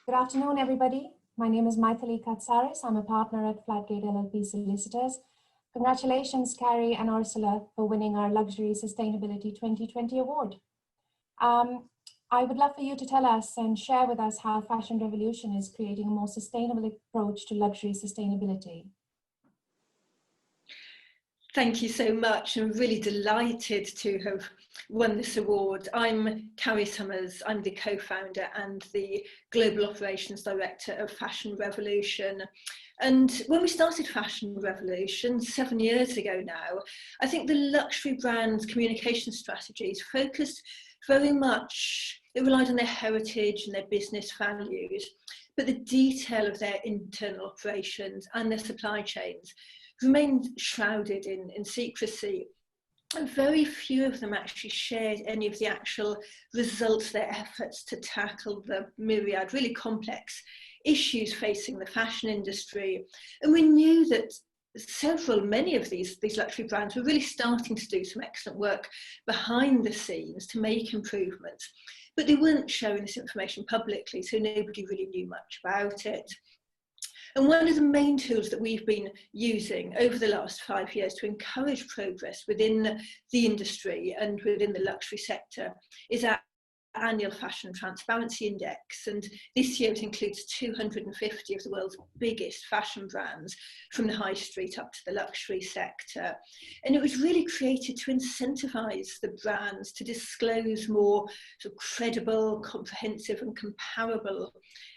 Good afternoon, everybody. My name is Maithili Katsaris. I'm a partner at Flatgate LLP Solicitors. Congratulations, Carrie and Orsola, for winning our Luxury Sustainability 2020 award. I would love for you to tell us and share with us how Fashion Revolution is creating a more sustainable approach to luxury sustainability. Thank you so much. I'm really delighted to have won this award. I'm Carrie Summers. I'm the co-founder and the Global Operations Director of Fashion Revolution. And when we started Fashion Revolution 7 years ago now, I think the luxury brand communication strategies focused very much, it relied on their heritage and their business values, but the detail of their internal operations and their supply chains remained shrouded in secrecy. And very few of them actually shared any of the actual results, their efforts to tackle the myriad, really complex issues facing the fashion industry. And we knew that many of these luxury brands were really starting to do some excellent work behind the scenes to make improvements, but they weren't showing this information publicly, so nobody really knew much about it. And one of the main tools that we've been using over the last 5 years to encourage progress within the industry and within the luxury sector is our annual Fashion Transparency Index. And this year it includes 250 of the world's biggest fashion brands, from the high street up to the luxury sector. And it was really created to incentivize the brands to disclose more sort of credible, comprehensive and comparable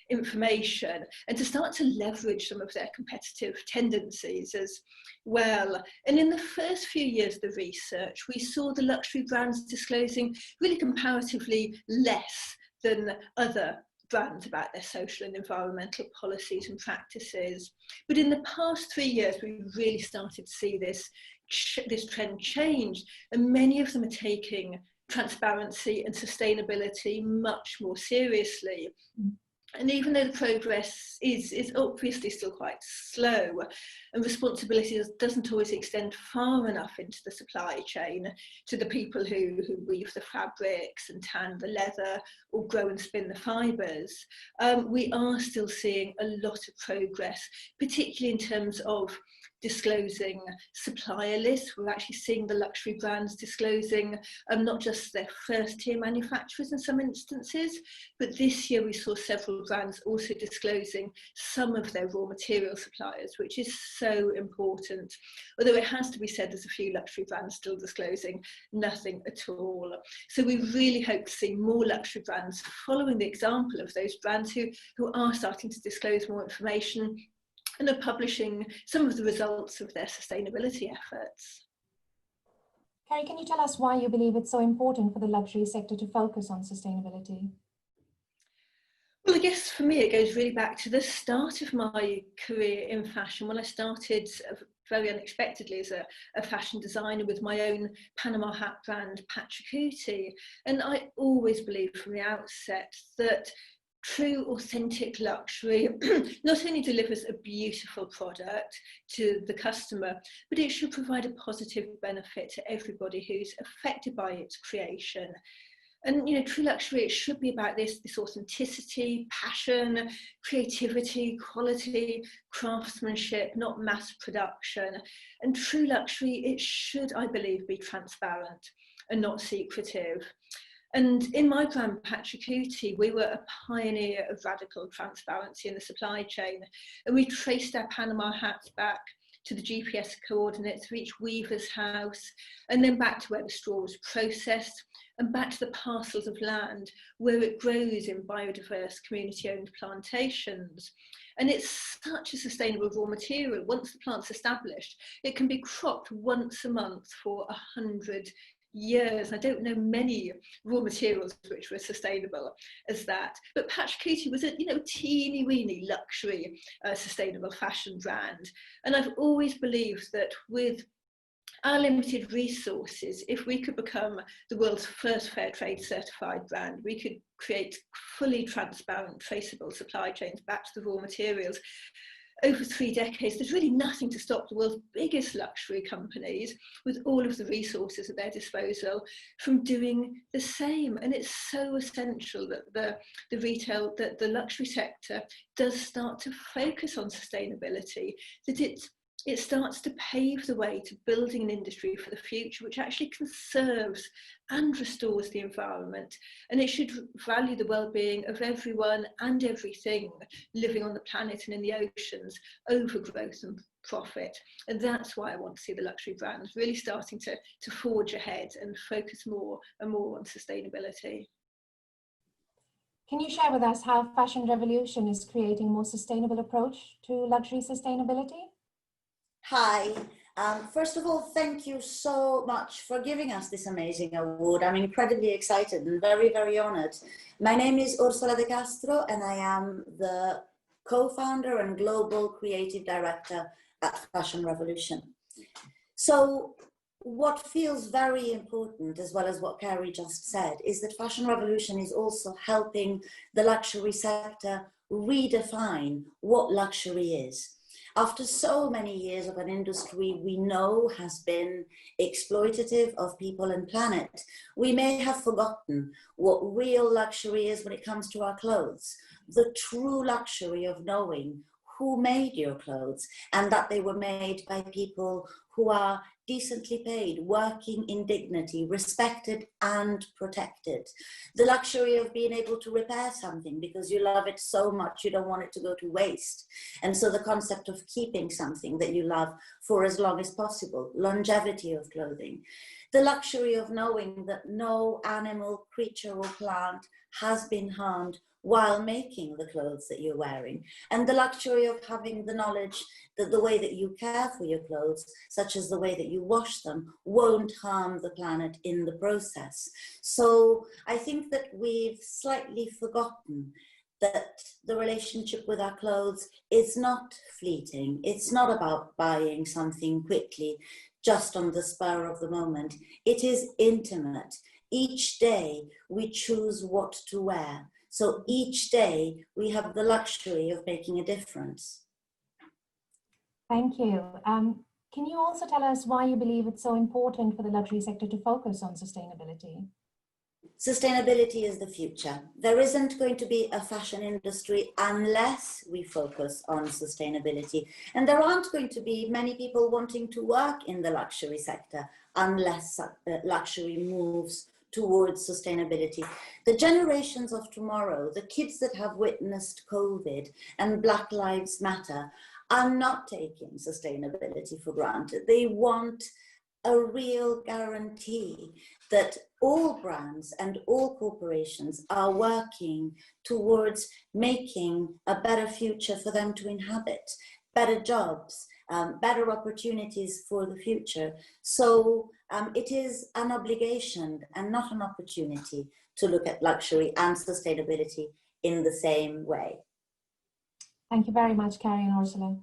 information, and to start to leverage some of their competitive tendencies as well. And in the first few years of the research, we saw the luxury brands disclosing really comparatively less than other brands about their social and environmental policies and practices. But in the past 3 years, we really started to see this trend change, and many of them are taking transparency and sustainability much more seriously. And even though the progress is obviously still quite slow, and responsibility doesn't always extend far enough into the supply chain to the people who weave the fabrics and tan the leather or grow and spin the fibres, we are still seeing a lot of progress, particularly in terms of disclosing supplier lists. We're actually seeing the luxury brands disclosing not just their first tier manufacturers in some instances, but this year we saw several brands also disclosing some of their raw material suppliers, which is so important. Although it has to be said, there's a few luxury brands still disclosing nothing at all. So we really hope to see more luxury brands following the example of those brands who are starting to disclose more information and are publishing some of the results of their sustainability efforts. Carrie, can you tell us why you believe it's so important for the luxury sector to focus on sustainability? Well, I guess for me, it goes really back to the start of my career in fashion, when I started very unexpectedly as a fashion designer with my own Panama hat brand, Pachacuti. And I always believed from the outset that true, authentic luxury not only delivers a beautiful product to the customer, but it should provide a positive benefit to everybody who's affected by its creation. And, you know, true luxury, it should be about this authenticity, passion, creativity, quality, craftsmanship, not mass production. And true luxury, it should, I believe, be transparent and not secretive. And in my brand, Pachacuti, we were a pioneer of radical transparency in the supply chain. And we traced our Panama hats back to the GPS coordinates for each weaver's house, and then back to where the straw was processed, and back to the parcels of land where it grows in biodiverse community-owned plantations. And it's such a sustainable raw material. Once the plant's established, it can be cropped once a month for 100 years. I don't know many raw materials which were sustainable as that. But Pachacuti was a teeny weeny luxury sustainable fashion brand. And I've always believed that with our limited resources, if we could become the world's first fair trade certified brand, we could create fully transparent, traceable supply chains back to the raw materials. over 3 decades, there's really nothing to stop the world's biggest luxury companies, with all of the resources at their disposal, from doing the same. And it's so essential that the luxury sector does start to focus on sustainability, that it starts to pave the way to building an industry for the future which actually conserves and restores the environment. And it should value the well-being of everyone and everything living on the planet and in the oceans over growth and profit. And that's why I want to see the luxury brands really starting to forge ahead and focus more and more on sustainability. Can you share with us how Fashion Revolution is creating a more sustainable approach to luxury sustainability? Hi. First of all, thank you so much for giving us this amazing award. I'm incredibly excited and very, very honored. My name is Orsola de Castro, and I am the co-founder and global creative director at Fashion Revolution. So what feels very important, as well as what Carrie just said, is that Fashion Revolution is also helping the luxury sector redefine what luxury is. After so many years of an industry we know has been exploitative of people and planet, we may have forgotten what real luxury is when it comes to our clothes. The true luxury of knowing who made your clothes and that they were made by people who are decently paid, working in dignity, respected and protected. The luxury of being able to repair something because you love it so much you don't want it to go to waste. And so the concept of keeping something that you love for as long as possible, longevity of clothing. The luxury of knowing that no animal, creature or plant has been harmed while making the clothes that you're wearing, and the luxury of having the knowledge that the way that you care for your clothes, such as the way that you wash them, won't harm the planet in the process. So I think that we've slightly forgotten that the relationship with our clothes is not fleeting. It's not about buying something quickly, just on the spur of the moment. It is intimate. Each day we choose what to wear. So each day we have the luxury of making a difference. Thank you. Can you also tell us why you believe it's so important for the luxury sector to focus on sustainability? Sustainability is the future. There isn't going to be a fashion industry unless we focus on sustainability. And there aren't going to be many people wanting to work in the luxury sector unless luxury moves towards sustainability. The generations of tomorrow, the kids that have witnessed COVID and Black Lives Matter, are not taking sustainability for granted. They want a real guarantee that all brands and all corporations are working towards making a better future for them to inhabit, better jobs, better opportunities for the future. So it is an obligation and not an opportunity to look at luxury and sustainability in the same way. Thank you very much, Carrie and Orsola.